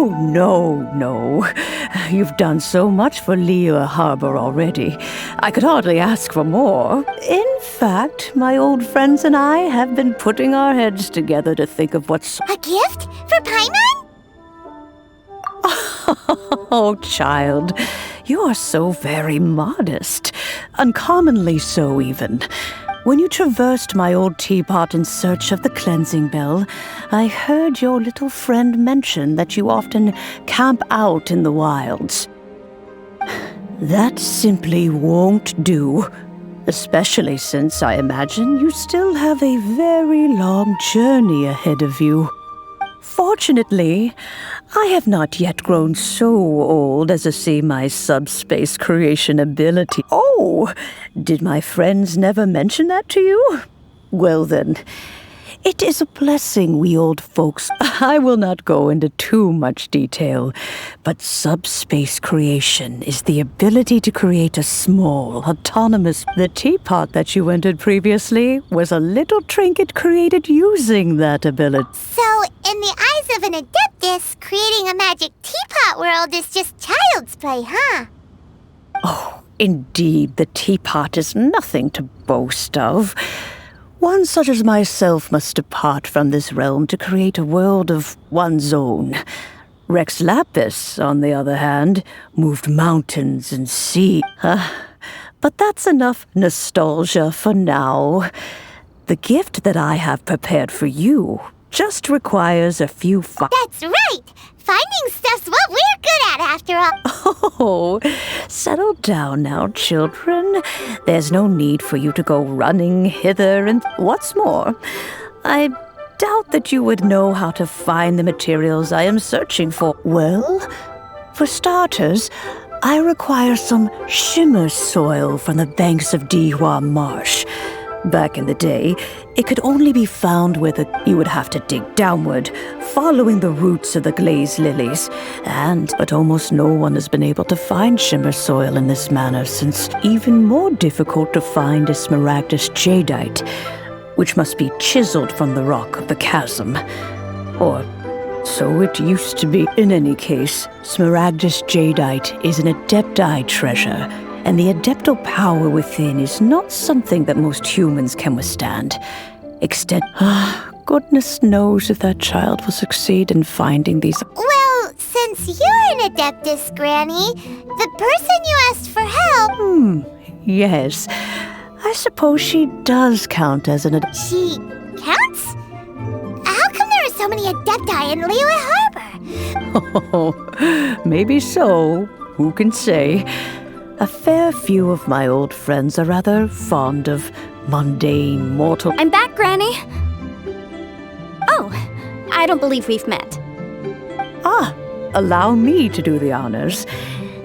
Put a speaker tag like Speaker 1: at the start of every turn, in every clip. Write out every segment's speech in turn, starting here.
Speaker 1: Oh, no. You've done so much for Liyue Harbor already. I could hardly ask for more. In fact, my old friends and I have been putting our heads together to think of what's...
Speaker 2: A gift? For Paimon?
Speaker 1: Oh, child, you are so very modest. Uncommonly so, even. When you traversed my old teapot in search of the cleansing bell, I heard your little friend mention that you often camp out in the wilds. That simply won't do, especially since I imagine you still have a very long journey ahead of you. Fortunately, I have not yet grown so old as to see my subspace creation ability. Oh, did my friends never mention that to you? Well then, it is a blessing we old folks. I will not go into too much detail, but subspace creation is the ability to create a small, autonomous... The teapot that you entered previously was a little trinket created using that ability.
Speaker 2: So, in the eyes of an adeptus, creating a magic teapot world is just child's play, huh?
Speaker 1: Oh, indeed, the teapot is nothing to boast of. One such as myself must depart from this realm to create a world of one's own. Rex Lapis, on the other hand, moved mountains and sea. But that's enough nostalgia for now. The gift that I have prepared for you just requires a few...
Speaker 2: That's right! Finding stuff's what we're good at, after all.
Speaker 1: Oh, settle down now, children. There's no need for you to go running hither and... What's more, I doubt that you would know how to find the materials I am searching for. Well, for starters, I require some shimmer soil from the banks of Dihua Marsh. Back in the day, it could only be found where you would have to dig downward, following the roots of the glazed lilies. But almost no one has been able to find shimmer soil in this manner, since even more difficult to find is smaragdus jadeite, which must be chiseled from the rock of the chasm. Or so it used to be. In any case, smaragdus jadeite is an adepti treasure, and the adeptal power within is not something that most humans can withstand. Goodness knows if that child will succeed in finding these...
Speaker 2: Well, since you're an adeptus, Granny, the person you asked for help...
Speaker 1: Yes. I suppose she does count as an
Speaker 2: She counts? How come there are so many adepti in Liyue Harbor?
Speaker 1: Oh, maybe so. Who can say? A fair few of my old friends are rather fond of mundane mortal...
Speaker 3: I'm back, Granny. Oh, I don't believe we've met.
Speaker 1: Allow me to do the honors.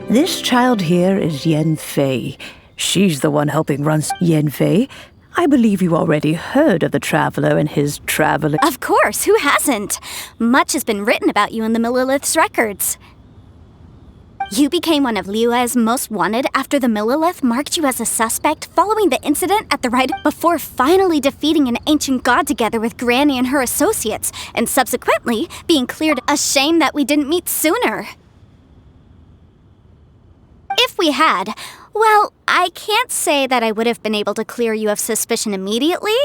Speaker 1: This child here is Yanfei. She's the one helping run Yanfei. I believe you already heard of the traveler and his traveling...
Speaker 3: Of course, who hasn't? Much has been written about you in the Millilith's records. You became one of Liyue's most wanted after the Millilith marked you as a suspect following the incident at the rite before finally defeating an ancient god together with Granny and her associates, and subsequently being cleared. A shame that we didn't meet sooner. If we had, well, I can't say that I would have been able to clear you of suspicion immediately,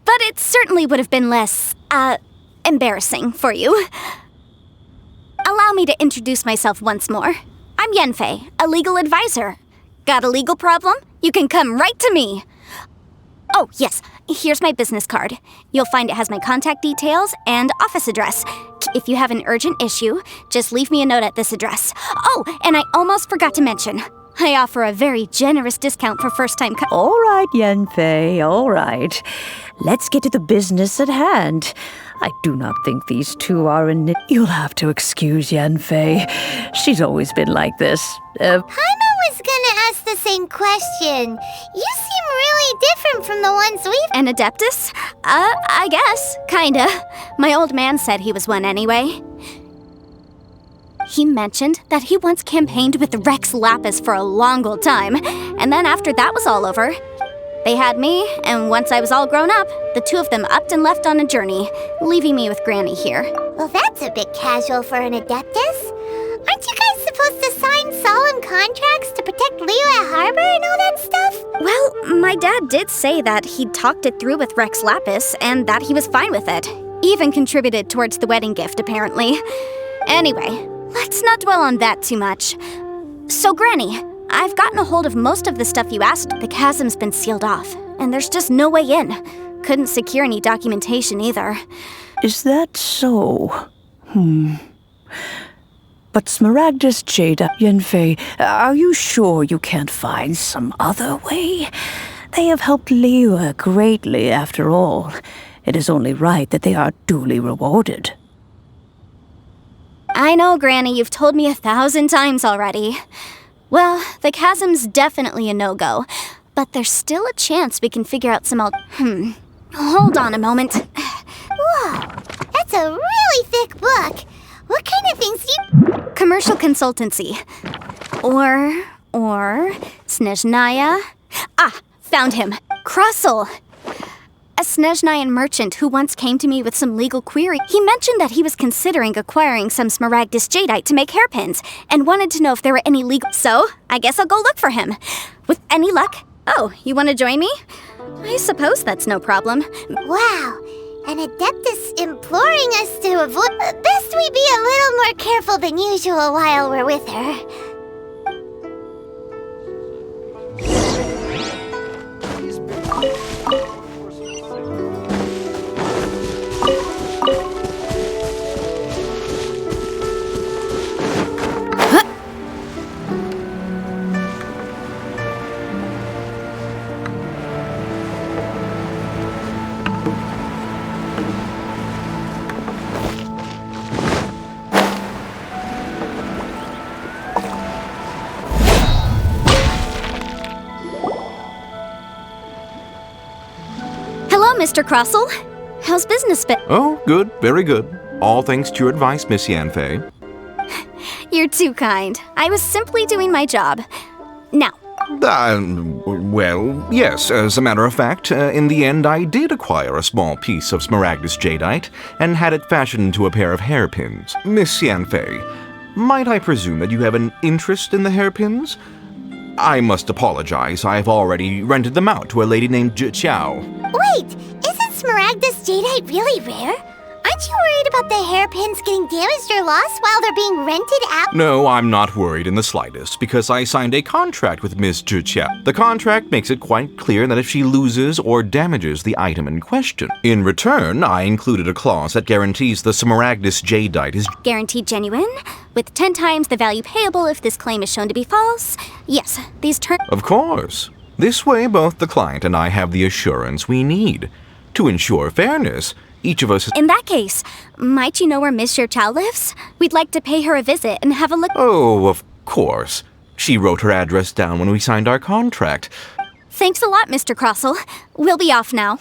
Speaker 3: but it certainly would have been less, embarrassing for you. Allow me to introduce myself once more. I'm Yanfei, a legal advisor. Got a legal problem? You can come right to me. Oh, yes, here's my business card. You'll find it has my contact details and office address. If you have an urgent issue, just leave me a note at this address. Oh, and I almost forgot to mention, I offer a very generous discount for first-time
Speaker 1: All right, Yanfei, all right. Let's get to the business at hand. I do not think these two are in... You'll have to excuse Yanfei. She's always been like this.
Speaker 2: Paimon was gonna ask the same question. You seem really different from the ones we've...
Speaker 3: An adeptus? I guess. Kinda. My old man said he was one anyway. He mentioned that he once campaigned with Rex Lapis for a long old time, and then after that was all over, they had me, and once I was all grown up, the two of them upped and left on a journey, leaving me with Granny here.
Speaker 2: Well, that's a bit casual for an Adeptus. Aren't you guys supposed to sign solemn contracts to protect Liyue Harbor and all that stuff?
Speaker 3: Well, my dad did say that he'd talked it through with Rex Lapis and that he was fine with it. Even contributed towards the wedding gift, apparently. Anyway, let's not dwell on that too much. So, Granny, I've gotten a hold of most of the stuff you asked. The chasm's been sealed off, and there's just no way in. Couldn't secure any documentation either.
Speaker 1: Is that so? But Smaragdus Jade, Yanfei, are you sure you can't find some other way? They have helped Liyue greatly, after all. It is only right that they are duly rewarded.
Speaker 3: I know, Granny, you've told me 1,000 times already. Well, the chasm's definitely a no-go, but there's still a chance we can figure out some Hold on a moment.
Speaker 2: Whoa, that's a really thick book. What kind of things do you...
Speaker 3: Commercial consultancy. Or... Snezhnaya? Ah, found him. Crossel. A Snezhnayan merchant who once came to me with some legal query. He mentioned that he was considering acquiring some Smaragdus Jadeite to make hairpins, and wanted to know if there were any legal... So, I guess I'll go look for him. With any luck... Oh, you want to join me? I suppose that's no problem.
Speaker 2: Wow, an Adeptus imploring us to avoid... Best we be a little more careful than usual while we're with her.
Speaker 3: Mr. Crossel. How's business been?
Speaker 4: Oh, good. Very good. All thanks to your advice, Miss Yanfei.
Speaker 3: You're too kind. I was simply doing my job. Now.
Speaker 4: Well, yes. As a matter of fact, in the end, I did acquire a small piece of Smaragdus Jadeite and had it fashioned into a pair of hairpins. Miss Yanfei, might I presume that you have an interest in the hairpins? I must apologize. I've already rented them out to a lady named Chiao.
Speaker 2: Wait, isn't Smaragdus Jadeite really rare? Aren't you worried about the hairpins getting damaged or lost while they're being rented out?
Speaker 4: No, I'm not worried in the slightest, because I signed a contract with Miss Chiao. The contract makes it quite clear that if she loses or damages the item in question, in return, I included a clause that guarantees the Smaragdus Jadeite is
Speaker 3: guaranteed genuine, with 10 times the value payable if this claim is shown to be false. Yes, these terms...
Speaker 4: Of course. This way, both the client and I have the assurance we need. To ensure fairness, each of us...
Speaker 3: In that case, might you know where Miss Chiao lives? We'd like to pay her a visit and have a look...
Speaker 4: Oh, of course. She wrote her address down when we signed our contract.
Speaker 3: Thanks a lot, Mr. Crossel. We'll be off now.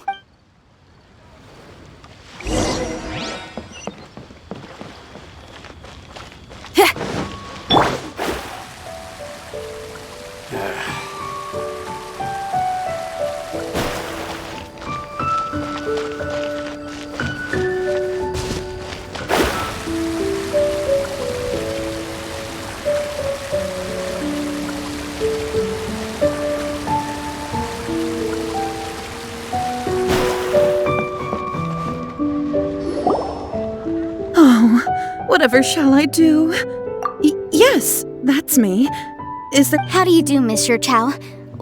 Speaker 5: Whatever shall I do? Yes, that's me. Is there...
Speaker 3: How do you do, Miss Chiao?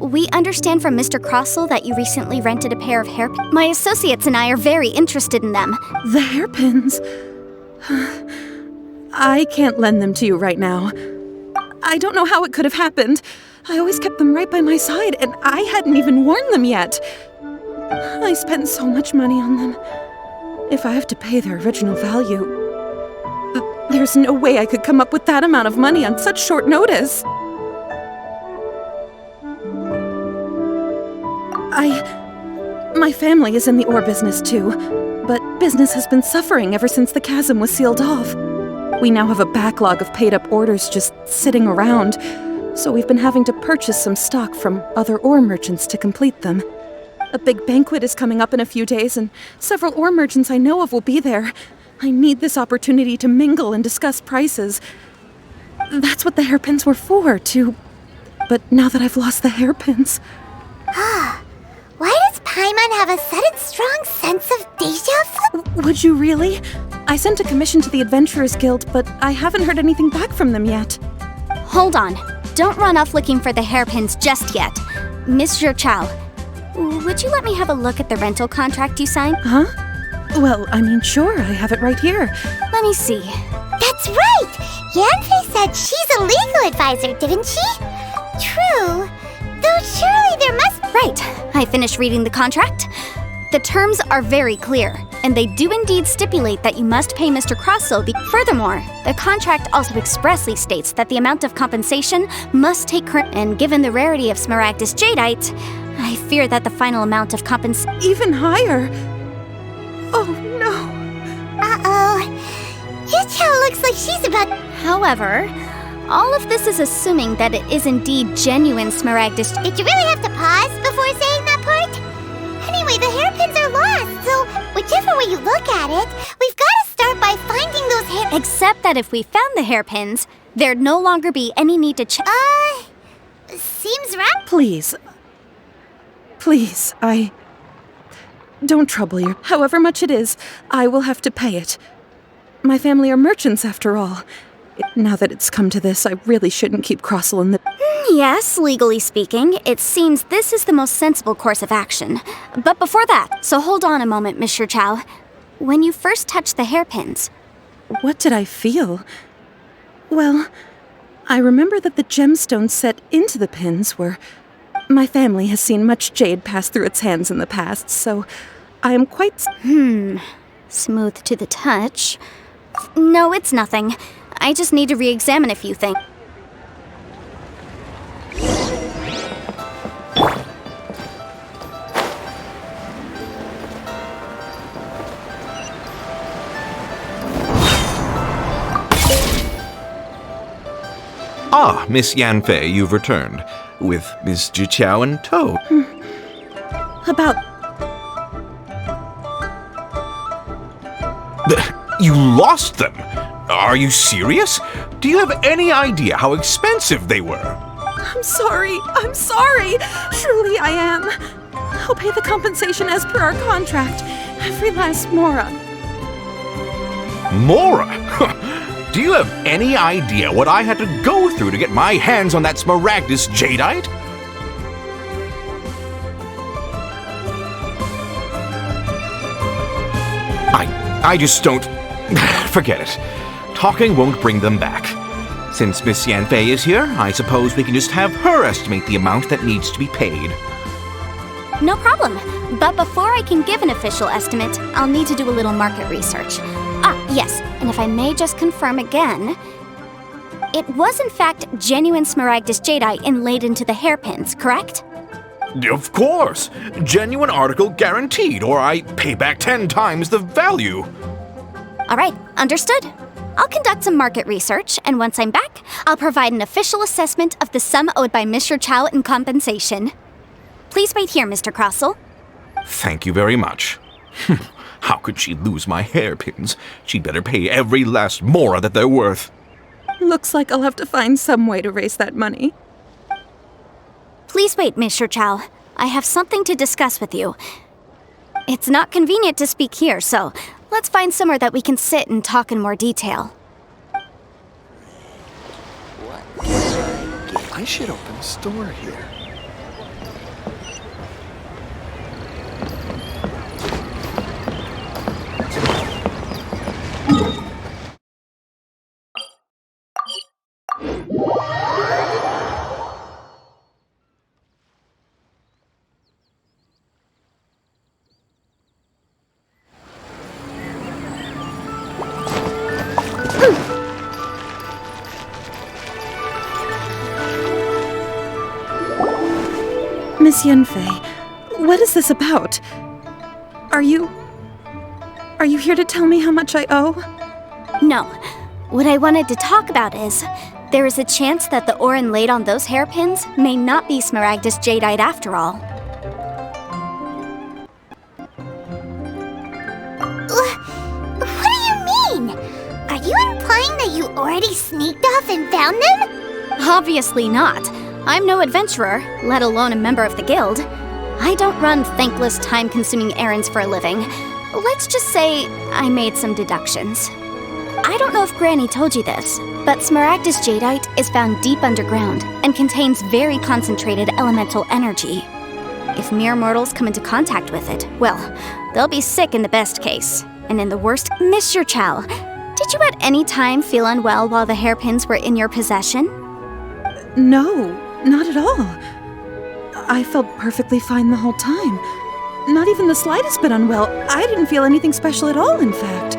Speaker 3: We understand from Mr. Crossel that you recently rented a pair of hairpins. My associates and I are very interested in them.
Speaker 5: The hairpins? I can't lend them to you right now. I don't know how it could have happened. I always kept them right by my side, and I hadn't even worn them yet. I spent so much money on them. If I have to pay their original value... There's no way I could come up with that amount of money on such short notice. My family is in the ore business too, but business has been suffering ever since the chasm was sealed off. We now have a backlog of paid-up orders just sitting around, so we've been having to purchase some stock from other ore merchants to complete them. A big banquet is coming up in a few days, and several ore merchants I know of will be there. I need this opportunity to mingle and discuss prices. That's what the hairpins were for, too. But now that I've lost the hairpins...
Speaker 2: Why does Paimon have a sudden strong sense of deja vu?
Speaker 5: Would you really? I sent a commission to the Adventurers Guild, but I haven't heard anything back from them yet.
Speaker 3: Hold on. Don't run off looking for the hairpins just yet. Mr. Chow, would you let me have a look at the rental contract you signed?
Speaker 5: Huh? Well, I mean, sure, I have it right here.
Speaker 3: Let me see.
Speaker 2: That's right! Yanfei said she's a legal advisor, didn't she? True. Though surely there must...
Speaker 3: Right. I finished reading the contract. The terms are very clear, and they do indeed stipulate that you must pay Mr. Crossel. Furthermore, the contract also expressly states that the amount of compensation must take current... And given the rarity of Smaragdus Jadeite, I fear that the final amount of compensation...
Speaker 5: Even higher? Oh, no.
Speaker 2: Uh-oh. Yuchao looks like she's about...
Speaker 3: However, all of this is assuming that it is indeed genuine Smaragdus...
Speaker 2: Did you really have to pause before saying that part? Anyway, the hairpins are lost, so whichever way you look at it, we've got to start by finding those hair...
Speaker 3: Except that if we found the hairpins, there'd no longer be any need to check...
Speaker 2: Seems right.
Speaker 5: Please. Please, Don't trouble you. However much it is, I will have to pay it. My family are merchants, after all. Now that it's come to this, I really shouldn't keep Crossel in the...
Speaker 3: Yes, legally speaking, it seems this is the most sensible course of action. But before that, so hold on a moment, Mr. Chow. When you first touched the hairpins...
Speaker 5: What did I feel? Well, I remember that the gemstones set into the pins were... My family has seen much jade pass through its hands in the past, so I am quite...
Speaker 3: Smooth to the touch. No, it's nothing. I just need to re-examine a few things.
Speaker 4: Ah, Miss Yanfei, you've returned. With Miss Jiqiao in tow.
Speaker 5: About...
Speaker 4: You lost them? Are you serious? Do you have any idea how expensive they were?
Speaker 5: I'm sorry. Truly I am. I'll pay the compensation as per our contract. Every last mora.
Speaker 4: Mora? Do you have any idea what I had to go through to get my hands on that Smaragdus Jadeite? I just don't... Forget it. Talking won't bring them back. Since Miss Yanfei is here, I suppose we can just have her estimate the amount that needs to be paid.
Speaker 3: No problem. But before I can give an official estimate, I'll need to do a little market research. Yes, and if I may just confirm again, it was in fact genuine Smaragdus Jadeite inlaid into the hairpins, correct?
Speaker 4: Of course! Genuine article guaranteed, or I pay back 10 times the value.
Speaker 3: All right, understood. I'll conduct some market research, and once I'm back, I'll provide an official assessment of the sum owed by Mr. Chow in compensation. Please wait here, Mr. Crossel.
Speaker 4: Thank you very much. How could she lose my hairpins? She'd better pay every last mora that they're worth.
Speaker 5: Looks like I'll have to find some way to raise that money.
Speaker 3: Please wait, Mr. Chow. I have something to discuss with you. It's not convenient to speak here, so let's find somewhere that we can sit and talk in more detail.
Speaker 6: I should open a store here.
Speaker 5: Miss Yanfei, what is this about? Are you here to tell me how much I owe?
Speaker 3: No. What I wanted to talk about is, there is a chance that the ore inlaid on those hairpins may not be Smaragdus Jadeite after all.
Speaker 2: What do you already sneaked off and found them?
Speaker 3: Obviously not. I'm no adventurer, let alone a member of the guild. I don't run thankless, time-consuming errands for a living. Let's just say I made some deductions. I don't know if Granny told you this, but Smaragdus jadeite is found deep underground and contains very concentrated elemental energy. If mere mortals come into contact with it, well, they'll be sick in the best case. And in the worst, Mr. Chow, did you at any time feel unwell while the hairpins were in your possession?
Speaker 5: No, not at all. I felt perfectly fine the whole time. Not even the slightest bit unwell. I didn't feel anything special at all, in fact.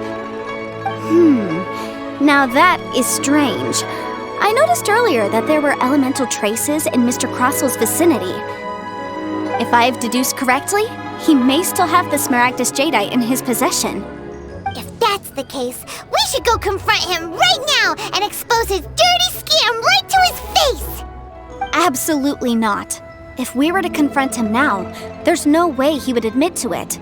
Speaker 3: Now that is strange. I noticed earlier that there were elemental traces in Mr. Crossel's vicinity. If I've deduced correctly, he may still have the Smaragdus jadeite in his possession.
Speaker 2: If that's the case, we should go confront him right now and expose his dirty scam right to his face!
Speaker 3: Absolutely not. If we were to confront him now, there's no way he would admit to it.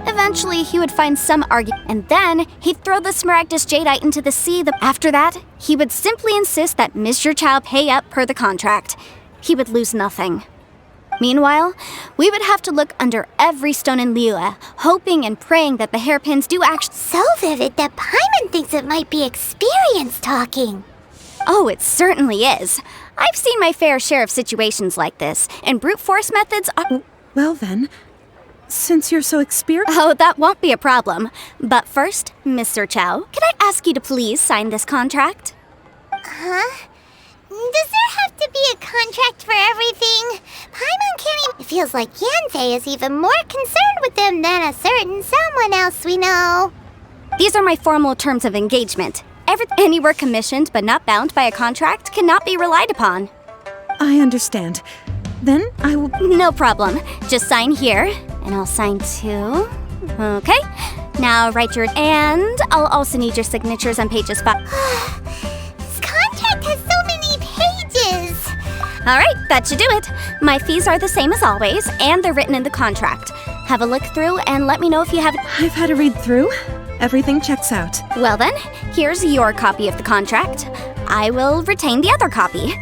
Speaker 3: Eventually, he would find some argument, and then he'd throw the Smaragdus jadeite into the sea. After that, he would simply insist that Mr. Chow pay up per the contract. He would lose nothing. Meanwhile, we would have to look under every stone in Liyue, hoping and praying that the hairpins do actually—
Speaker 2: So vivid that Paimon thinks it might be experience talking.
Speaker 3: Oh, it certainly is. I've seen my fair share of situations like this, and brute force methods are—
Speaker 5: Well then, since you're so experienced—
Speaker 3: Oh, that won't be a problem. But first, Mr. Chow, can I ask you to please sign this contract?
Speaker 2: Huh? Does there have to be a contract for everything? Paimon can't even— It feels like Yanfei is even more concerned with them than a certain someone else we know.
Speaker 3: These are my formal terms of engagement. Any work commissioned but not bound by a contract cannot be relied upon.
Speaker 5: I understand. Then I will—
Speaker 3: No problem. Just sign here, and I'll sign too. Okay. Now write your— And I'll also need your signatures on pages 5.
Speaker 2: This contract has so many pages.
Speaker 3: All right, that should do it. My fees are the same as always, and they're written in the contract. Have a look through and let me know if you have—
Speaker 5: I've had a read through. Everything checks out.
Speaker 3: Well then, here's your copy of the contract. I will retain the other copy.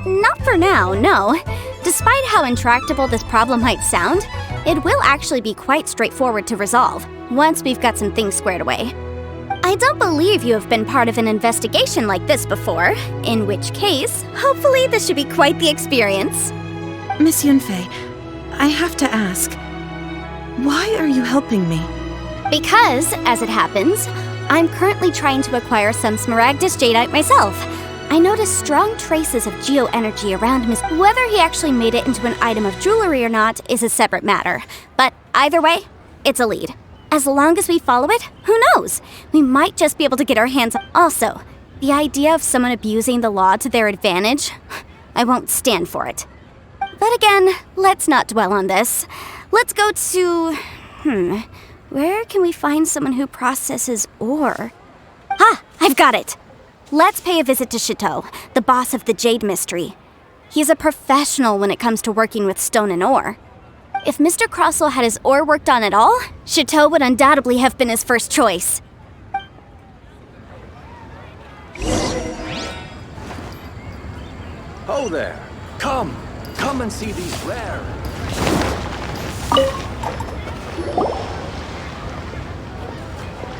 Speaker 3: Not for now, no. Despite how intractable this problem might sound, it will actually be quite straightforward to resolve, once we've got some things squared away. I don't believe you have been part of an investigation like this before, in which case, hopefully this should be quite the experience.
Speaker 5: Miss Yunfei, I have to ask, why are you helping me?
Speaker 3: Because, as it happens, I'm currently trying to acquire some Smaragdus jadeite myself. I noticed strong traces of geo-energy around Miss— Whether he actually made it into an item of jewelry or not is a separate matter. But either way, it's a lead. As long as we follow it, who knows? We might just be able to get our hands on— Also, the idea of someone abusing the law to their advantage, I won't stand for it. But again, let's not dwell on this. Let's go to— Where can we find someone who processes ore? Ah, I've got it! Let's pay a visit to Chateau, the boss of the Jade Mystery. He's a professional when it comes to working with stone and ore. If Mr. Crossell had his ore worked on at all, Chateau would undoubtedly have been his first choice.
Speaker 6: Oh there! Come and see these rare.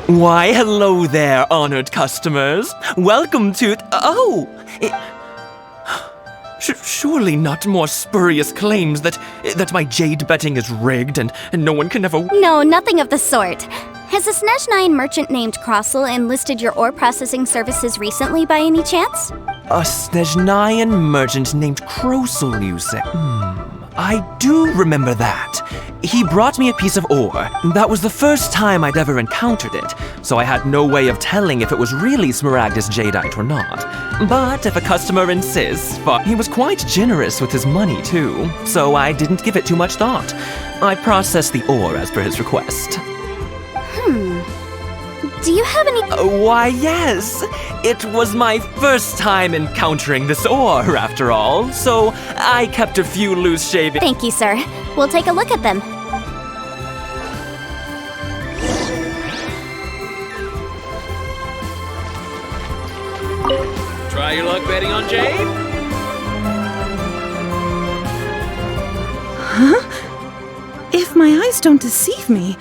Speaker 7: Why, hello there, honored customers. Welcome to— surely not more spurious claims that my jade betting is rigged and no one can ever—
Speaker 3: No, nothing of the sort. Has a Snezhnine merchant named Crossell enlisted your ore processing services recently by any chance?
Speaker 7: A Snezhnine merchant named Crossell, you say? I do remember that. He brought me a piece of ore. That was the first time I'd ever encountered it, so I had no way of telling if it was really Smaragdus jadeite or not. But if a customer insists, he was quite generous with his money too, so I didn't give it too much thought. I processed the ore as per his request.
Speaker 3: Do you have any—
Speaker 7: Why, yes. It was my first time encountering this ore, after all, so I kept a few loose shavings.
Speaker 3: Thank you, sir. We'll take a look at them.
Speaker 6: Try your luck betting on Jade?
Speaker 5: Huh? If my eyes don't deceive me,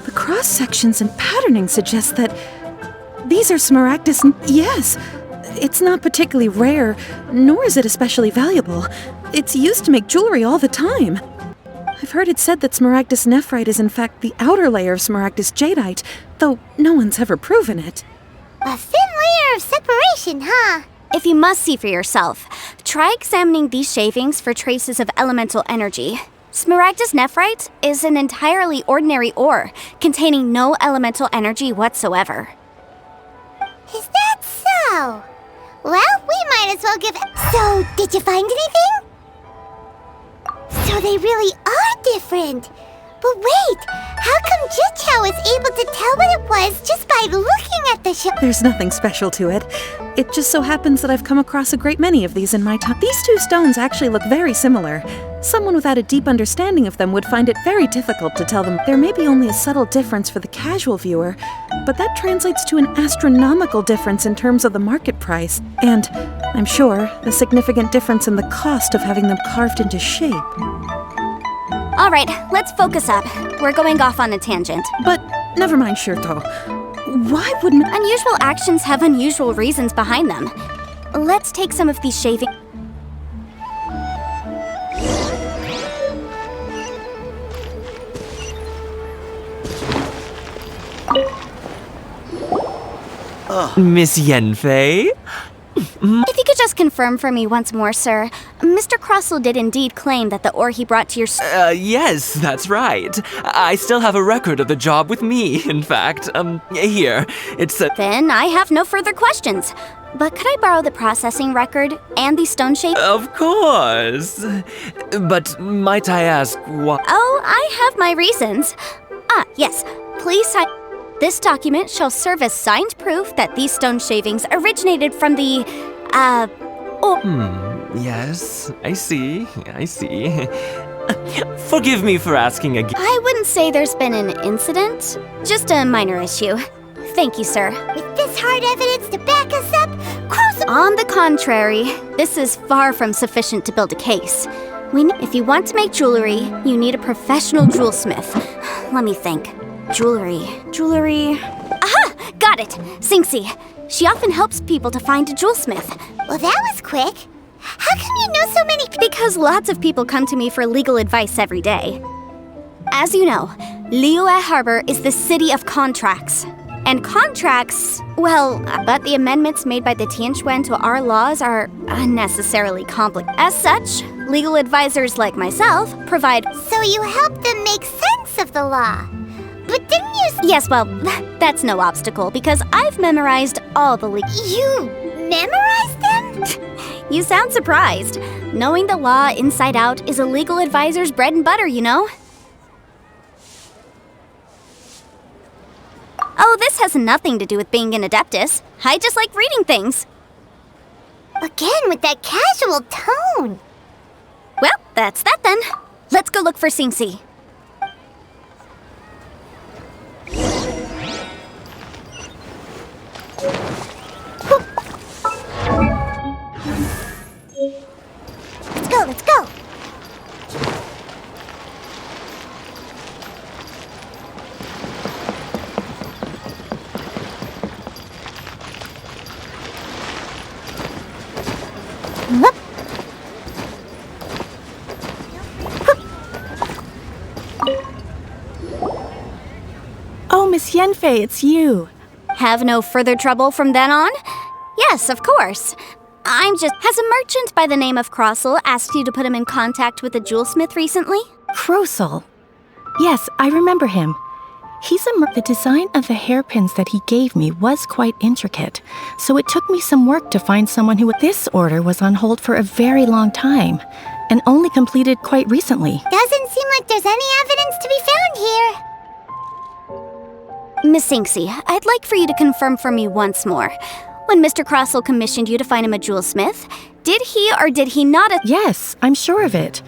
Speaker 5: the cross-sections and patterning suggest that these are Smaragdus. Yes, it's not particularly rare, nor is it especially valuable. It's used to make jewelry all the time. I've heard it said that Smaragdus nephrite is in fact the outer layer of Smaragdus jadeite, though no one's ever proven it.
Speaker 2: A thin layer of separation, huh?
Speaker 3: If you must see for yourself, try examining these shavings for traces of elemental energy. Smaragdus nephrite is an entirely ordinary ore, containing no elemental energy whatsoever.
Speaker 2: Is that so? Well, we might as well give... So, did you find anything? So they really are different. But wait, how come Jichao was able to tell what it was just by looking at the show?
Speaker 5: There's nothing special to it. It just so happens that I've come across a great many of these in my time. These two stones actually look very similar. Someone without a deep understanding of them would find it very difficult to tell them. There may be only a subtle difference for the casual viewer, but that translates to an astronomical difference in terms of the market price. And, I'm sure, a significant difference in the cost of having them carved into shape.
Speaker 3: All right, let's focus up. We're going off on a tangent.
Speaker 5: But never mind, Shirto. Why wouldn't...
Speaker 3: Unusual actions have unusual reasons behind them. Let's take some of these shavings.
Speaker 7: Miss Yanfei?
Speaker 3: If you could just confirm for me once more, sir. Mr. Crossell did indeed claim that the ore he brought to your...
Speaker 7: Yes, that's right. I still have a record of the job with me, in fact. Here. It's a...
Speaker 3: Then I have no further questions. But could I borrow the processing record and the stone shape?
Speaker 7: Of course. But might I ask what...
Speaker 3: Oh, I have my reasons. Yes. Please sign... This document shall serve as signed proof that these stone shavings originated from the,
Speaker 7: Yes, I see. Forgive me for asking again.
Speaker 3: I wouldn't say there's been an incident. Just a minor issue. Thank you, sir.
Speaker 2: With this hard evidence to back us up,
Speaker 3: On the contrary, this is far from sufficient to build a case. If you want to make jewelry, you need a professional jewelsmith. Let me think. Jewelry. Aha! Got it! Singxi. She often helps people to find a jewelsmith.
Speaker 2: Well, that was quick. How come you know so many people?
Speaker 3: Because lots of people come to me for legal advice every day. As you know, Liyue Harbor is the city of contracts. And contracts, well, but the amendments made by the Tianquan to our laws are unnecessarily complicated. As such, legal advisors like myself provide...
Speaker 2: So you help them make sense of the law. But didn't you...
Speaker 3: Yes, well, that's no obstacle, because I've memorized all the legal...
Speaker 2: You memorized them?
Speaker 3: You sound surprised. Knowing the law inside out is a legal advisor's bread and butter, you know? Oh, this has nothing to do with being an adeptus. I just like reading things.
Speaker 2: Again, with that casual tone.
Speaker 3: Well, that's that then. Let's go look for Singxi.
Speaker 2: Let's go.
Speaker 1: Oh, Miss Yanfei, it's you.
Speaker 3: Have no further trouble from then on? Yes, of course. Has a merchant by the name of Crossell asked you to put him in contact with a jewelsmith recently?
Speaker 1: Crossell. Yes, I remember him. The design of the hairpins that he gave me was quite intricate, so it took me some work to find someone who... This order was on hold for a very long time, and only completed quite recently.
Speaker 2: Doesn't seem like there's any evidence to be found here.
Speaker 3: Miss Singxi, I'd like for you to confirm for me once more. When Mr. Crossell commissioned you to find him a jewelsmith, did he or did he not...
Speaker 1: Yes, I'm sure of it.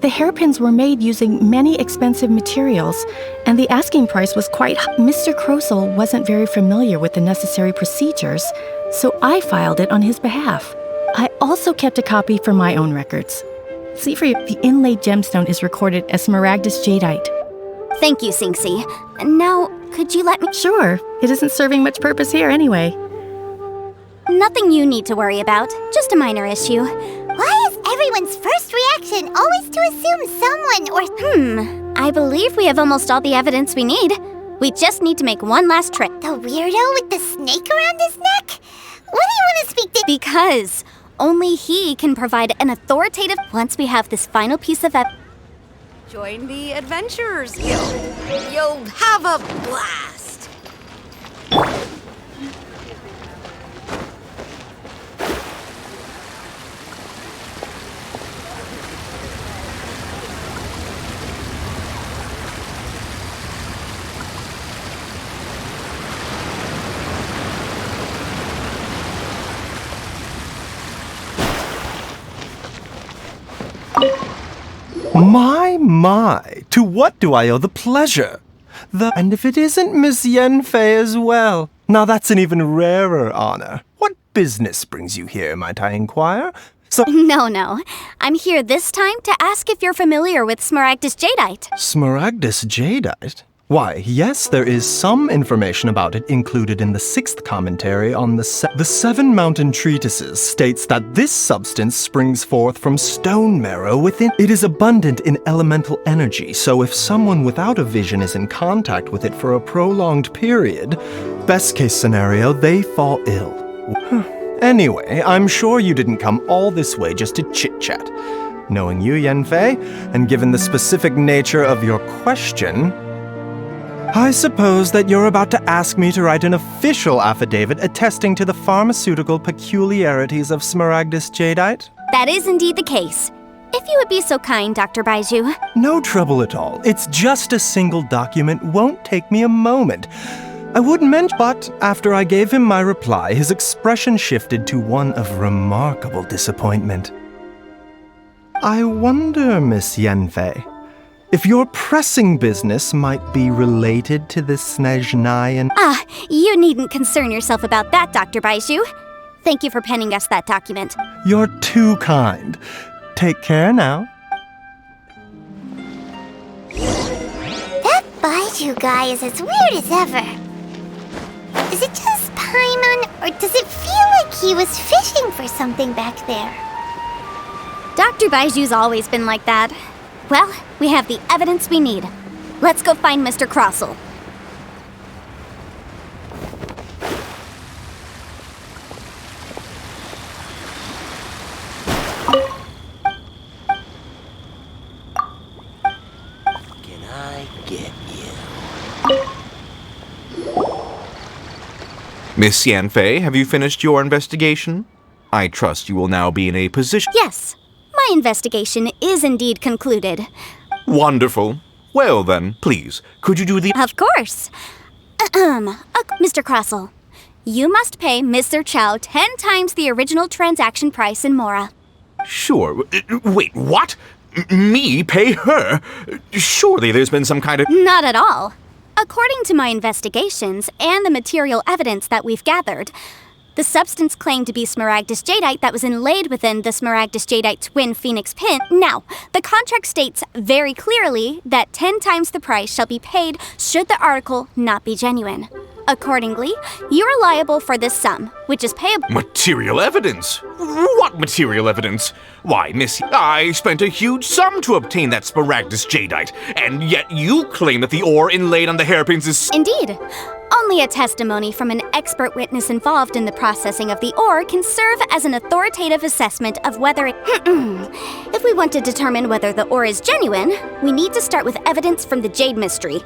Speaker 8: The hairpins were made using many expensive materials, and the asking price was quite high. Mr. Krosel wasn't very familiar with the necessary procedures, so I filed it on his behalf. I also kept a copy for my own records. See for you, the inlaid gemstone is recorded as Smaragdus Jadeite.
Speaker 3: Thank you, Sinxi. Now, could you let me—
Speaker 8: Sure, it isn't serving much purpose here anyway.
Speaker 3: Nothing you need to worry about, just a minor issue.
Speaker 2: Why is everyone's first reaction always to assume someone or—
Speaker 3: I believe we have almost all the evidence we need. We just need to make one last trip.
Speaker 2: The weirdo with the snake around his neck? What do you want to speak to—
Speaker 3: Because only he can provide an authoritative— Once we have this final piece of
Speaker 9: Join the adventurers. You'll have a blast.
Speaker 10: My, to what do I owe the pleasure? And if it isn't Miss Yanfei as well. Now that's an even rarer honor. What business brings you here, might I inquire?
Speaker 3: No. I'm here this time to ask if you're familiar with Smaragdus Jadeite.
Speaker 10: Smaragdus Jadeite? Why, yes, there is some information about it included in the 6th commentary on the Seven Mountain Treatises states that this substance springs forth from stone marrow within. It is abundant in elemental energy, so if someone without a vision is in contact with it for a prolonged period, best case scenario, they fall ill. Anyway, I'm sure you didn't come all this way just to chit-chat. Knowing you, Yanfei, and given the specific nature of your question, I suppose that you're about to ask me to write an official affidavit attesting to the pharmaceutical peculiarities of Smaragdus Jadeite?
Speaker 3: That is indeed the case. If you would be so kind, Dr. Baiju.
Speaker 10: No trouble at all. It's just a single document, won't take me a moment. I wouldn't mention, but after I gave him my reply, his expression shifted to one of remarkable disappointment. I wonder, Miss Yanfei, if your pressing business might be related to this Snezhnayan—
Speaker 3: You needn't concern yourself about that, Dr. Baiju. Thank you for penning us that document.
Speaker 10: You're too kind. Take care now.
Speaker 2: That Baiju guy is as weird as ever. Is it just Paimon, or does it feel like he was fishing for something back there?
Speaker 3: Dr. Baiju's always been like that. Well, we have the evidence we need. Let's go find Mr. Krosel.
Speaker 6: Can I get you?
Speaker 4: Miss Yanfei, have you finished your investigation? I trust you will now be in a position—
Speaker 3: Yes, my investigation is indeed concluded.
Speaker 4: Wonderful. Well then, please, could you do the—
Speaker 3: Of course. Mr. Krosel, you must pay Mr. Chow 10 times the original transaction price in Mora.
Speaker 4: Sure. Wait, what? Me pay her? Surely there's been some kind of—
Speaker 3: Not at all. According to my investigations and the material evidence that we've gathered, the substance claimed to be Smaragdus Jadeite that was inlaid within the Smaragdus Jadeite twin phoenix pin. Now, the contract states very clearly that 10 times the price shall be paid should the article not be genuine. Accordingly, you are liable for this sum, which is payable—
Speaker 4: Material evidence? What material evidence? Why, Miss, I spent a huge sum to obtain that Smaragdus Jadeite, and yet you claim that the ore inlaid on the hairpins is—
Speaker 3: Indeed. Only a testimony from an expert witness involved in the processing of the ore can serve as an authoritative assessment of whether it— If we want to determine whether the ore is genuine, we need to start with evidence from the Jade Mystery.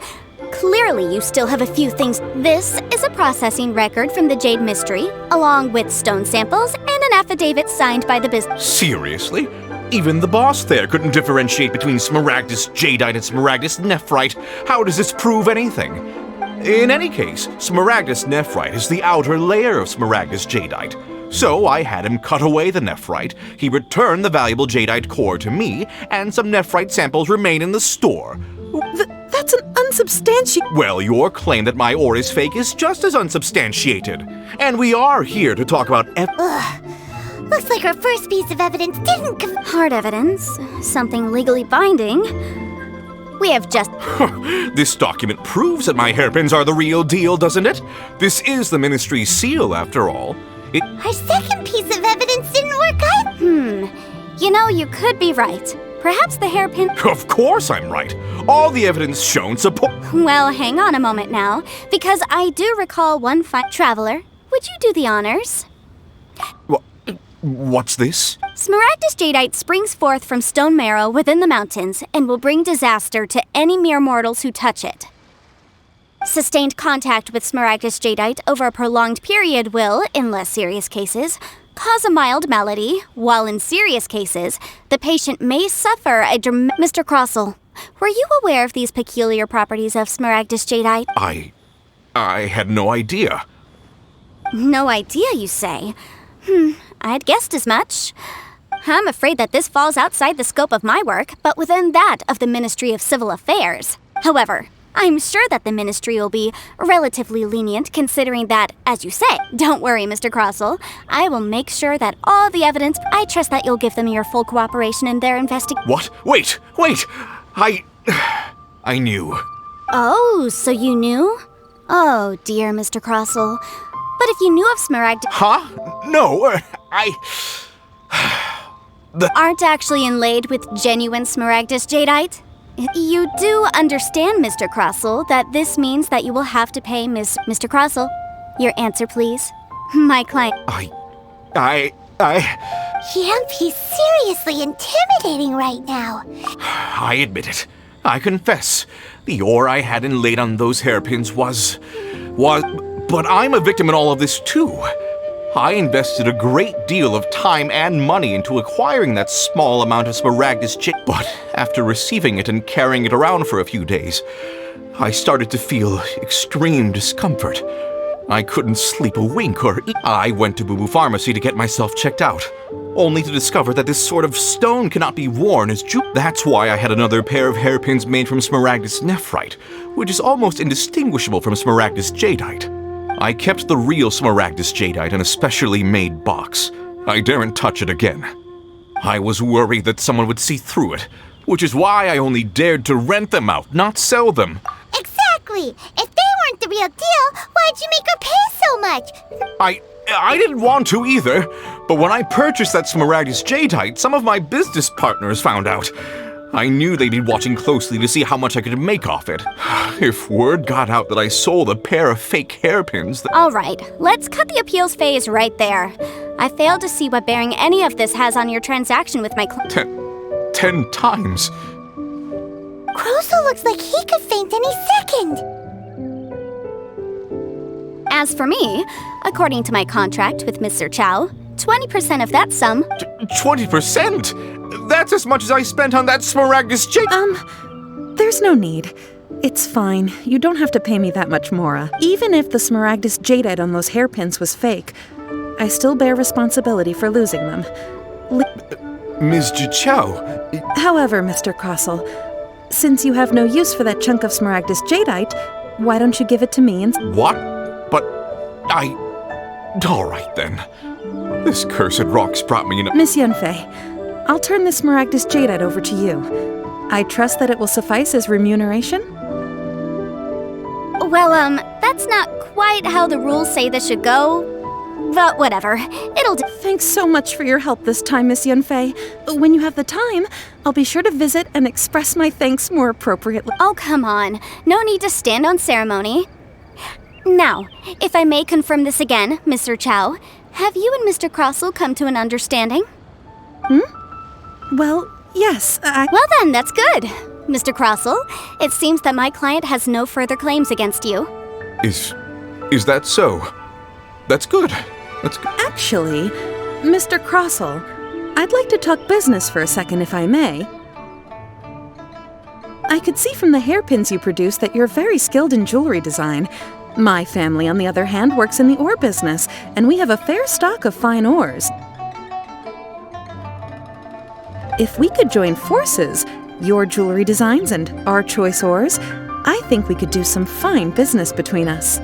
Speaker 3: Clearly, you still have a few things. This is a processing record from the Jade Mystery, along with stone samples and an affidavit signed by the business—
Speaker 4: Seriously? Even the boss there couldn't differentiate between Smaragdus Jadeite and Smaragdus Nephrite. How does this prove anything? In any case, Smaragdus Nephrite is the outer layer of Smaragdus Jadeite. So I had him cut away the nephrite, he returned the valuable jadeite core to me, and some nephrite samples remain in the store.
Speaker 5: That's an unsubstantiated...
Speaker 4: Well, your claim that my ore is fake is just as unsubstantiated. And we are here to talk about
Speaker 2: Looks like our first piece of evidence didn't
Speaker 3: Hard evidence. Something legally binding. We have just...
Speaker 4: This document proves that my hairpins are the real deal, doesn't it? This is the Ministry's seal, after all.
Speaker 2: Our second piece of evidence didn't work either.
Speaker 3: You know, you could be right. Perhaps the hairpin...
Speaker 4: Of course I'm right. All the evidence shown support...
Speaker 3: Well, hang on a moment now, because I do recall one fine... Traveler, would you do the honors?
Speaker 4: What's this?
Speaker 3: Smaragdus jadeite springs forth from stone marrow within the mountains and will bring disaster to any mere mortals who touch it. Sustained contact with Smaragdus jadeite over a prolonged period will, in less serious cases, cause a mild malady, while in serious cases, the patient may suffer a Mr. Crossell, were you aware of these peculiar properties of Smaragdus jadeite?
Speaker 4: I had no idea.
Speaker 3: No idea, you say? I'd guessed as much. I'm afraid that this falls outside the scope of my work, but within that of the Ministry of Civil Affairs. However, I'm sure that the Ministry will be relatively lenient considering that, as you say, don't worry, Mr. Crossell, I will make sure that all the evidence... I trust that you'll give them your full cooperation in their investigation.
Speaker 4: What? Wait! I knew.
Speaker 3: Oh, so you knew? Oh, dear Mr. Crossell. But if you knew of Smaragdus...
Speaker 4: Huh? No,
Speaker 3: aren't actually inlaid with genuine Smaragdus jadeite? You do understand, Mr. Crossell, that this means that you will have to pay Mr. Crossell. Your answer, please. My client...
Speaker 2: Yamp, he's seriously intimidating right now.
Speaker 4: I admit it. I confess. The ore I had inlaid on those hairpins was... But I'm a victim in all of this, too. I invested a great deal of time and money into acquiring that small amount of Smaragdus jadeite. But after receiving it and carrying it around for a few days, I started to feel extreme discomfort. I couldn't sleep a wink or eat. I went to Boo Boo Pharmacy to get myself checked out, only to discover that this sort of stone cannot be worn as jewelry. That's why I had another pair of hairpins made from Smaragdus nephrite, which is almost indistinguishable from Smaragdus jadeite. I kept the real Smaragdus jadeite in a specially made box. I daren't touch it again. I was worried that someone would see through it, which is why I only dared to rent them out, not sell them.
Speaker 2: Exactly! If they weren't the real deal, why'd you make her pay so much?
Speaker 4: I didn't want to either, but when I purchased that Smaragdus jadeite, some of my business partners found out. I knew they'd be watching closely to see how much I could make off it. If word got out that I sold a pair of fake hairpins...
Speaker 3: All right, let's cut the appeals phase right there. I failed to see what bearing any of this has on your transaction with my client.
Speaker 4: 10 times?
Speaker 2: Crossell looks like he could faint any second.
Speaker 3: As for me, according to my contract with Mr. Chow, 20% of that sum...
Speaker 4: 20%? That's as much as I spent on that Smaragdus jadeite.
Speaker 5: There's no need. It's fine. You don't have to pay me that much more. Even if the Smaragdus jadeite on those hairpins was fake, I still bear responsibility for losing them.
Speaker 4: Ms. Chow...
Speaker 5: However, Mr. Crossell, since you have no use for that chunk of Smaragdus jadeite, why don't you give it to me and...
Speaker 4: What? But all right, then. This cursed rock's brought me in a...
Speaker 5: Miss Yanfei, I'll turn the Smaragdus jadeite over to you. I trust that it will suffice as remuneration?
Speaker 3: Well, that's not quite how the rules say this should go. But whatever, it'll do.
Speaker 5: Thanks so much for your help this time, Miss Yanfei. When you have the time, I'll be sure to visit and express my thanks more appropriately.
Speaker 3: Oh, come on. No need to stand on ceremony. Now, if I may confirm this again, Mr. Chow, have you and Mr. Crossell come to an understanding?
Speaker 5: Well, yes,
Speaker 3: Well then, that's good. Mr. Crossell, it seems that my client has no further claims against you.
Speaker 4: Is that so? That's good. That's good.
Speaker 5: Actually, Mr. Crossell, I'd like to talk business for a second, if I may. I could see from the hairpins you produce that you're very skilled in jewelry design. My family, on the other hand, works in the ore business, and we have a fair stock of fine ores. If we could join forces, your jewelry designs and our choice ores, I think we could do some fine business between us.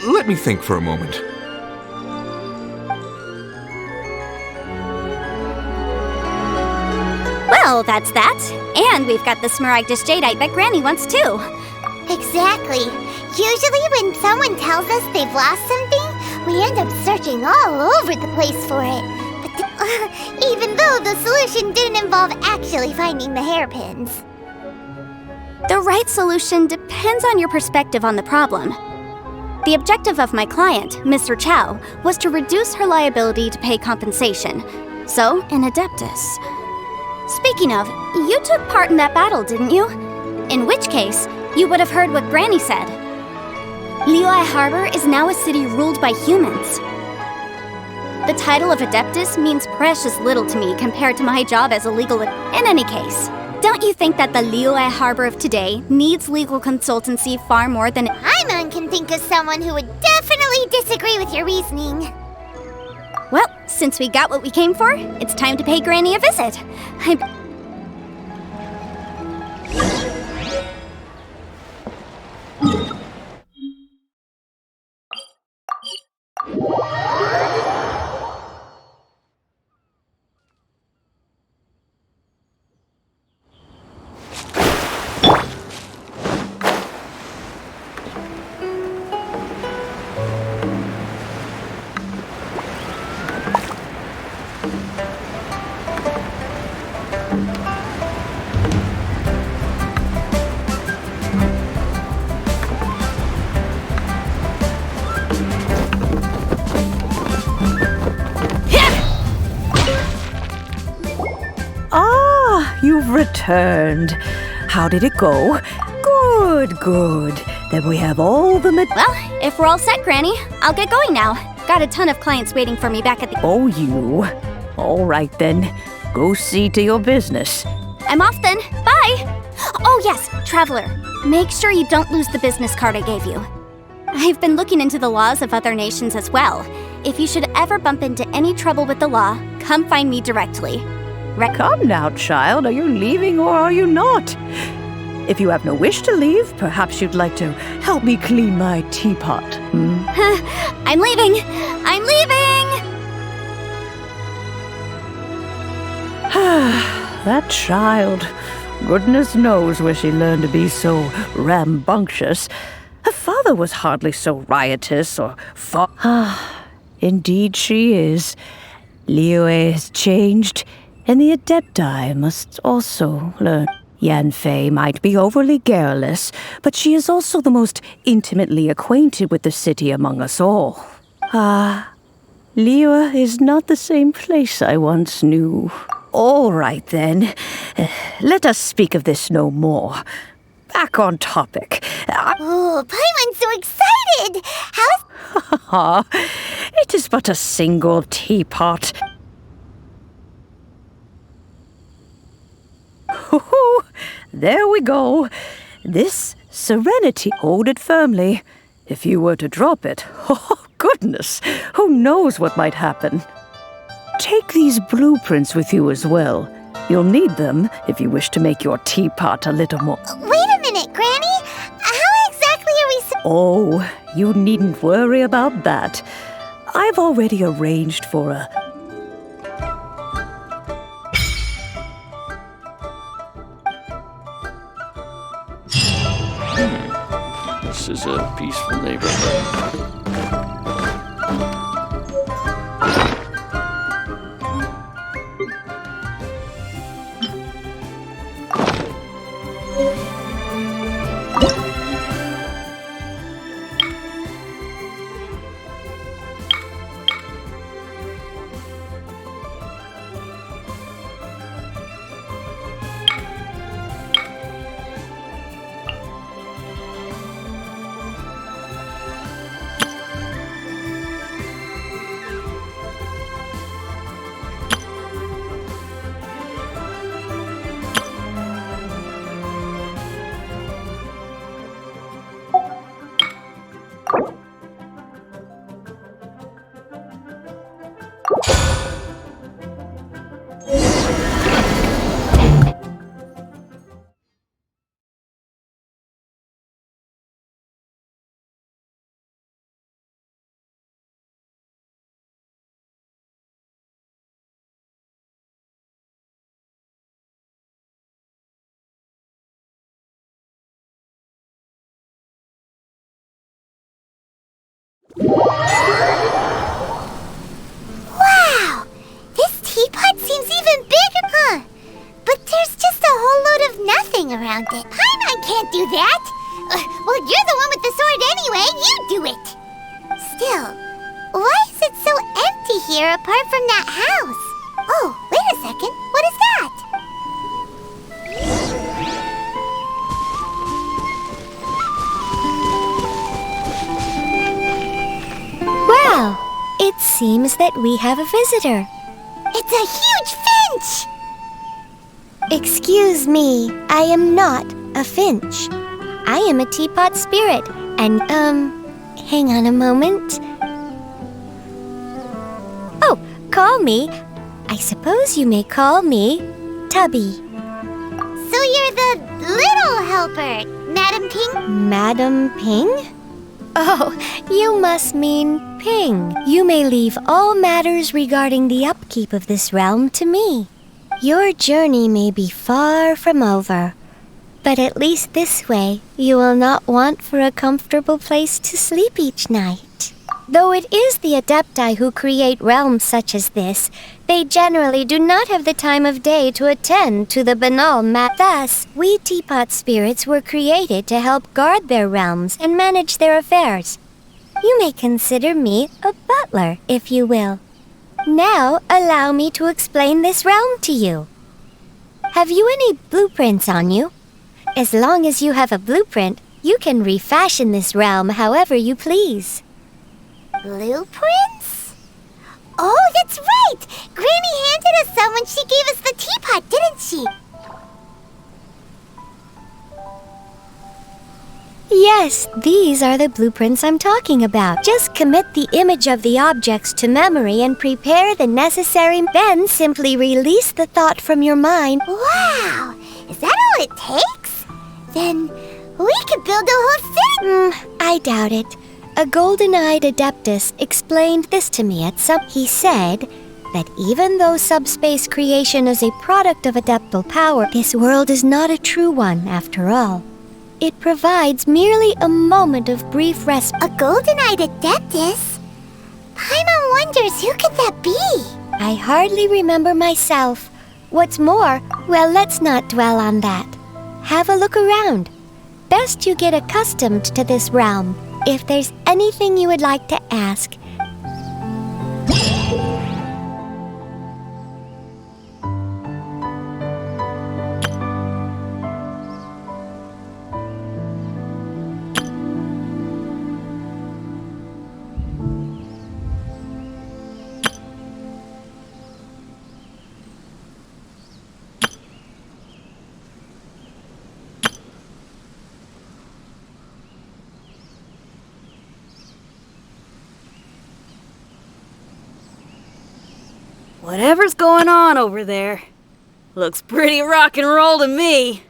Speaker 4: Let me think for a moment.
Speaker 3: Well, that's that. And we've got the smaragdus jadeite that Granny wants too.
Speaker 2: Exactly. Usually when someone tells us they've lost something, we end up searching all over the place for it. But even though the solution didn't involve actually finding the hairpins.
Speaker 3: The right solution depends on your perspective on the problem. The objective of my client, Mr. Chow, was to reduce her liability to pay compensation. So, an adeptus. Speaking of, you took part in that battle, didn't you? In which case, you would have heard what Granny said. Liyue Harbor is now a city ruled by humans. The title of Adeptus means precious little to me compared to my job as a legal... In any case, don't you think that the Liyue Harbor of today needs legal consultancy far more than...
Speaker 2: Paimon can think of someone who would definitely disagree with your reasoning.
Speaker 3: Well, since we got what we came for, it's time to pay Granny a visit.
Speaker 1: You've returned. How did it go? Good. Then we have all the
Speaker 3: Well, if we're all set, Granny, I'll get going now. Got a ton of clients waiting for me back at the...
Speaker 1: Oh, you. All right, then. Go see to your business.
Speaker 3: I'm off then. Bye! Oh, yes, Traveler. Make sure you don't lose the business card I gave you. I've been looking into the laws of other nations as well. If you should ever bump into any trouble with the law, come find me directly.
Speaker 1: Come now, child. Are you leaving or are you not? If you have no wish to leave, perhaps you'd like to help me clean my teapot.
Speaker 3: I'm leaving! I'm leaving!
Speaker 1: That child. Goodness knows where she learned to be so rambunctious. Her father was hardly so riotous or Indeed she is. Liyue has changed, and the Adepti must also learn. Yanfei might be overly garrulous, but she is also the most intimately acquainted with the city among us all. Liyue is not the same place I once knew. All right, then. Let us speak of this no more. Back on topic.
Speaker 2: Oh, Paimon's so excited! How's...
Speaker 1: It is but a single teapot. There we go. This serenity, hold it firmly. If you were to drop it, oh goodness, who knows what might happen. Take these blueprints with you as well. You'll need them if you wish to make your teapot a little more...
Speaker 2: Wait a minute, Granny! How exactly are we
Speaker 1: Oh, you needn't worry about that. I've already arranged for a...
Speaker 6: This is a peaceful neighborhood.
Speaker 2: Wow! This teapot seems even bigger, huh? But there's just a whole load of nothing around it. Paimon can't do that! Well, you're the one with the sword anyway. You do it! Still, why is it so empty here apart from that house? Oh, wait a second. What is that?
Speaker 3: Well, it seems that we have a visitor.
Speaker 2: It's a huge finch!
Speaker 3: Excuse me, I am not a finch. I am a teapot spirit, and, hang on a moment. Oh, call me. I suppose you may call me Tubby.
Speaker 2: So you're the little helper, Madam Ping?
Speaker 3: Madam Ping? Oh, you must mean Ping. You may leave all matters regarding the upkeep of this realm to me. Your journey may be far from over, but at least this way you will not want for a comfortable place to sleep each night. Though it is the Adepti who create realms such as this, they generally do not have the time of day to attend to the banal matters. Thus, we teapot spirits were created to help guard their realms and manage their affairs. You may consider me a butler, if you will. Now, allow me to explain this realm to you. Have you any blueprints on you? As long as you have a blueprint, you can refashion this realm however you please.
Speaker 2: Blueprints? Oh, that's right! Granny handed us some when she gave us the teapot, didn't she?
Speaker 3: Yes, these are the blueprints I'm talking about. Just commit the image of the objects to memory and prepare the necessary. Then simply release the thought from your mind.
Speaker 2: Wow! Is that all it takes? Then we could build a whole city!
Speaker 3: I doubt it. A golden-eyed adeptus explained this to me at some. He said that even though subspace creation is a product of adeptal power, this world is not a true one after all. It provides merely a moment of brief rest.
Speaker 2: A golden-eyed adeptus? Paimon wonders who could that be?
Speaker 3: I hardly remember myself. What's more, well, let's not dwell on that. Have a look around. Best you get accustomed to this realm. If there's anything you would like to ask,
Speaker 9: Whatever's going on over there, looks pretty rock and roll to me.